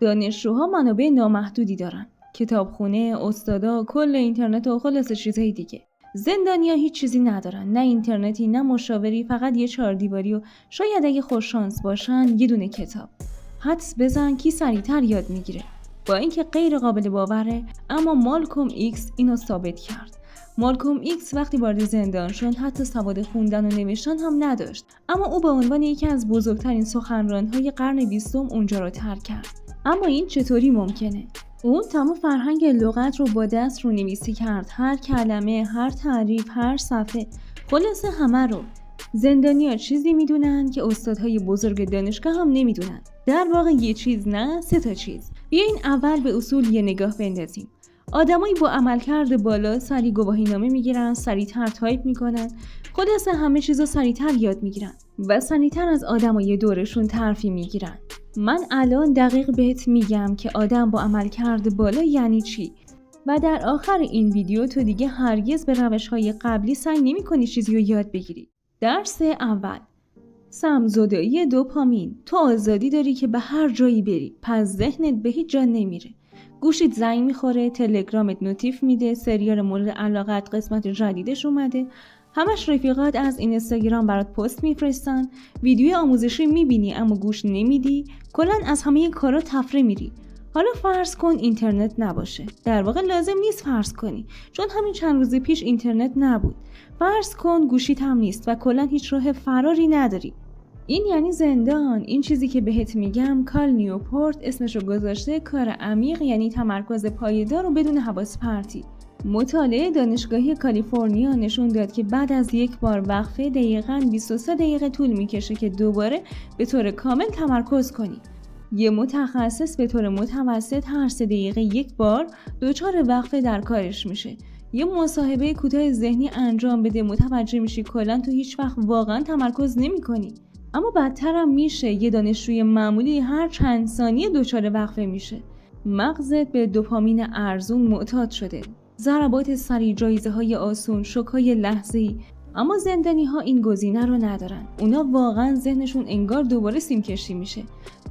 دانشجوها منابع نامحدودی دارن. کتابخونه، استادا، کل اینترنت و خلاص چیزهای دیگه. زندانیا هیچ چیزی ندارن، نه اینترنتی، نه مشاوری، فقط یه چهاردیواری و شاید اگه خوششانس باشن یه دونه کتاب. حدس بزن کی سریعتر یاد میگیره. با اینکه غیر قابل باوره، اما مالکوم ایکس اینو ثابت کرد. مالکوم ایکس وقتی وارد زندان شد حتی سواد خوندن و نوشتن هم نداشت، اما او به عنوان یکی از بزرگترین سخنران‌های قرن 20 اونجا رو ترک کرد. اما این چطوری ممکنه؟ اون تمام فرهنگ لغت رو با دست رو نویسی کرد، هر کلمه، هر تعریف، هر صفحه، خلاصه همه رو. زندانیا چیزی میدونن که استادهای بزرگ دانشگاه هم نمیدونن. در واقع یه چیز نه، 3 چیز. بیاین اول به اصول یه نگاه بندازیم. آدمایی با عملکرد بالا سریع گواهینامه میگیرن، سریعتر تایپ میکنن، خلاصه همه چیزو سریعتر یاد میگیرن و سریعتر از آدمای دورشون ترفیع میگیرن. من الان دقیق بهت میگم که آدم با عملکرد بالا یعنی چی. و در آخر این ویدیو تو دیگه هرگز به روش‌های قبلی سعی نمی‌کنی چیزی رو یاد بگیری. درس اول، سم‌زدایی دوپامین. تو آزادی داری که به هر جایی بری، پس ذهنت به هیچ جا نمیره. گوشیت زنگ میخوره، تلگرامت نوتیف میده، سریال مورد علاقت قسمت جدیدش اومده، همش رفیقات از اینستاگرام برات پست میفرستن، ویدیو آموزشی میبینی اما گوش نمیدی، کلاً از همه کارا تفره میری. حالا فرض کن اینترنت نباشه. در واقع لازم نیست فرض کنی، چون همین چند روز پیش اینترنت نبود. فرض کن گوشیت هم نیست و کلاً هیچ راه فراری نداری. این یعنی زندان. این چیزی که بهت میگم کال نیوپورت اسمشو گذاشته کار عمیق، یعنی تمرکز پایدار و بدون حواس پرتی. مطالعه دانشگاهی کالیفرنیا نشون داد که بعد از یک بار وقفه دقیقاً 23 دقیقه طول میکشه که دوباره به طور کامل تمرکز کنی. یه متخصص به طور متوسط هر 3 دقیقه یک بار دچار وقفه در کارش میشه. یه مصاحبه کوتاه ذهنی انجام بده، متوجه میشی کلاً تو هیچ وقت واقعاً تمرکز نمی‌کنی. اما بدترم میشه یه دانشجوی معمولی هر چند ثانیه دچار وقفه میشه. مغزت به دوپامین ارزون معتاد شده. ضربات سریع، جایزه‌های آسون، شوک‌های لحظه‌ای. اما زندانی‌ها این گزینه رو ندارن. اونا واقعاً ذهنشون انگار دوباره سیم کشی میشه.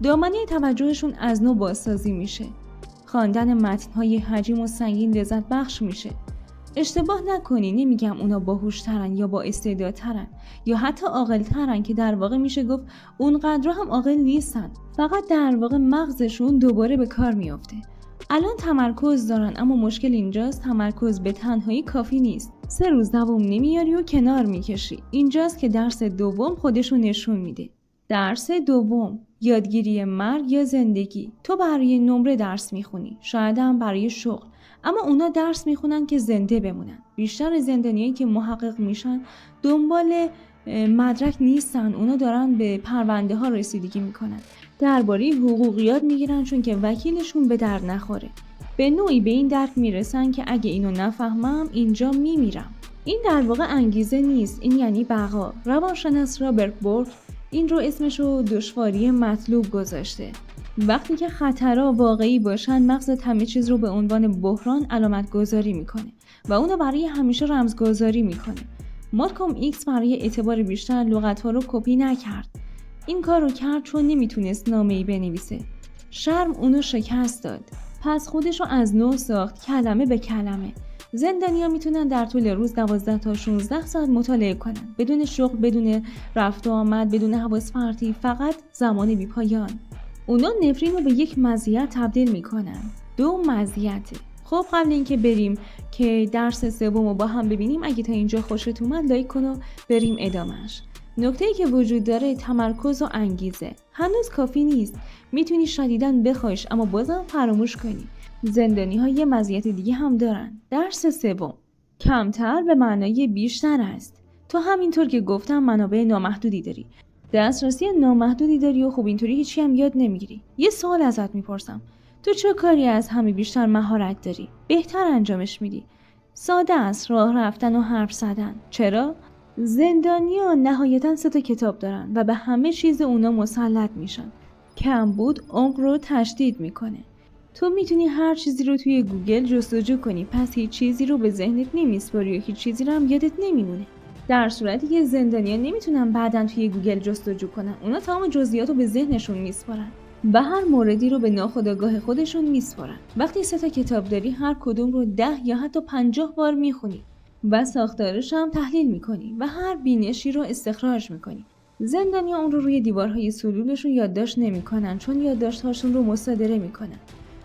دامنه توجهشون از نو بازسازی میشه. خواندن متن‌های حجیم و سنگین لذت بخش میشه. اشتباه نکنی، نمیگم اونا باهوش‌ترن یا با استعدادترن یا حتی عاقل‌ترن، که در واقع میشه گفت اونقدر هم عاقل نیستن. فقط در واقع مغزشون دوباره به کار میافته. الان تمرکز دارن، اما مشکل اینجاست تمرکز به تنهایی کافی نیست. 3 روز دوام نمیاری و کنار میکشی. اینجاست که درس دوم خودشو نشون میده. درس دوم، یادگیری مرگ یا زندگی. تو برای نمره درس میخونی، شاید هم برای شغل، اما اونا درس میخونن که زنده بمونن. بیشتر زندانیایی که محقق میشن دنبال مدرک نیستن، اونا دارن به پرونده ها رسیدگی میکنن، درباره حقوقیات میگیرن چون که وکیلشون به درد نخوره. به نوعی به این درک میرسن که اگه اینو نفهمم اینجا میمیرم. این در واقع انگیزه نیست، این یعنی بقا. روانشناس رابرت بورک این رو اسمشو دشواری مطلوب گذاشته. وقتی که خطرها واقعی باشن، مغزت همه چیز رو به عنوان بحران علامت گذاری میکنه و اونو برای همیشه رمزگذاری میکنه. مالکوم ایکس برای اعتبار بیشتر لغت‌ها رو کپی نکرد. این کار رو کرد چون نمیتونست نامه‌ای بنویسه. شرم اونو شکست داد. پس خودش رو از نو ساخت، کلمه به کلمه. زندانی‌ها میتونن در طول روز 12 تا 16 ساعت مطالعه کنن، بدون شغل، بدون رفت و آمد، بدون حواس پرتی، فقط زمان بی‌پایان. اونا نفرین رو به یک مزیت تبدیل میکنن. 2 مزیته. خب قبل اینکه بریم که درس سوم رو با هم ببینیم، اگه تا اینجا خوشت اومد لایک کن و بریم ادامهش. نکته‌ای که وجود داره تمرکز و انگیزه. هنوز کافی نیست. میتونی شدیداً بخوایش اما بازم فراموش کنی. زندانی‌ها یه مزیت دیگه هم دارن. درس سوم، کمتر به معنای بیشتر است. تو همینطور که گفتم منابع نامحدودی داری. دسترسی نامحدودی داری و خب اینطوری هیچی هم یاد نمیگیری. یه سوال ازت میپرسم، تو چه کاری از همه بیشتر مهارت داری؟ بهتر انجامش میدی؟ ساده است، راه رفتن و حرف زدن. چرا؟ زندانی‌ها نهایتاً 3 کتاب دارن و به همه چیز اونا مسلط میشن. کمبود عمق رو تشدید میکنه. تو میتونی هر چیزی رو توی گوگل جستجو کنی، پس هیچ چیزی رو به ذهنت نمیسپاری و هیچ چیزی رو هم یادت نمیمونه. در صورتی که زندانیان نمیتونن بعداً توی گوگل جستجو کنن، اونا تمام جزئیات رو به ذهنشون میسپارن. و هر موردی رو به ناخودآگاه خودشون میسپارن. وقتی 3 تا کتاب داری هر کدوم رو 10 یا حتی 50 بار میخونی و ساختارش هم تحلیل میکنی و هر بینشی رو استخراج میکنی. زندانیا اون رو روی دیوارهای سلولشون یادداشت نمیکنن چون یادداشت‌هاشون رو مصادره میکنن.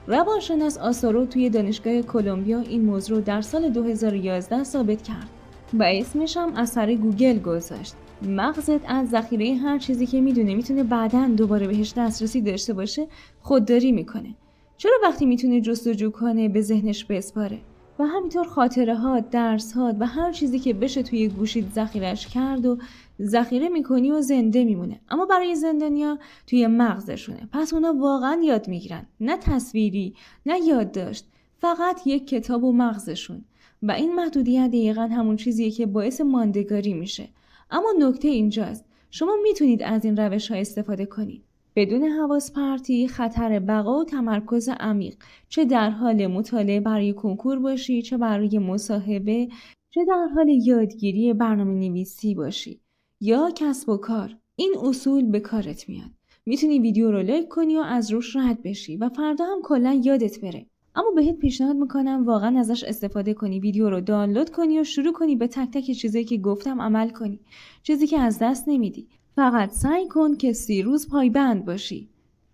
روانشناس آسارو توی دانشگاه کلمبیا این موضوع رو در سال 2011 ثابت کرد و اسمش هم اثر گوگل گذاشت. مغزت از ذخیره هر چیزی که میتونه بعداً دوباره بهش دسترسی داشته باشه خودداری میکنه. چرا وقتی میتونه جستجو کنه به ذهنش بسپاره؟ و همینطور خاطره‌هات، درس‌هات و هر چیزی که بشه توی گوشیت ذخیره‌اش کرد و ذخیره میکنی و زنده میمونه. اما برای زندانیا توی مغزشونه. پس اونا واقعا یاد میگیرن، نه تصویری، نه یادداشت، فقط یک کتاب و مغزشون. و این محدودیت دقیقاً همون چیزیه که باعث ماندگاری میشه. اما نکته اینجاست، شما میتونید از این روش‌ها استفاده کنید. بدون حواس پرتی، خطر بقا و تمرکز عمیق، چه در حال مطالعه برای کنکور باشی، چه برای مصاحبه، چه در حال یادگیری برنامه‌نویسی باشی یا کسب و کار، این اصول به کارت میاد. میتونی ویدیو رو لایک کنی و از روش رد بشی و فردا هم کلا یادت بره. اما بهت پیشنهاد میکنم واقعا ازش استفاده کنی، ویدیو رو دانلود کنی و شروع کنی به تک تک چیزایی که گفتم عمل کنی، چیزی که از دست نمیدی. فقط سعی کن که 30 روز پایبند باشی.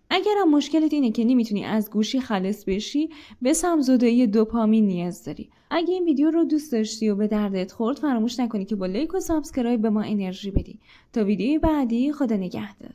اگرم مشکلت اینه که نمیتونی از گوشی خلاص بشی، به سم‌زدایی دوپامین نیاز داری. اگه این ویدیو رو دوست داشتی و به دردت خورد، فراموش نکنی که با لایک و سابسکرایب به ما انرژی بدی. تا ویدیوی بعدی، خدا نگهدار.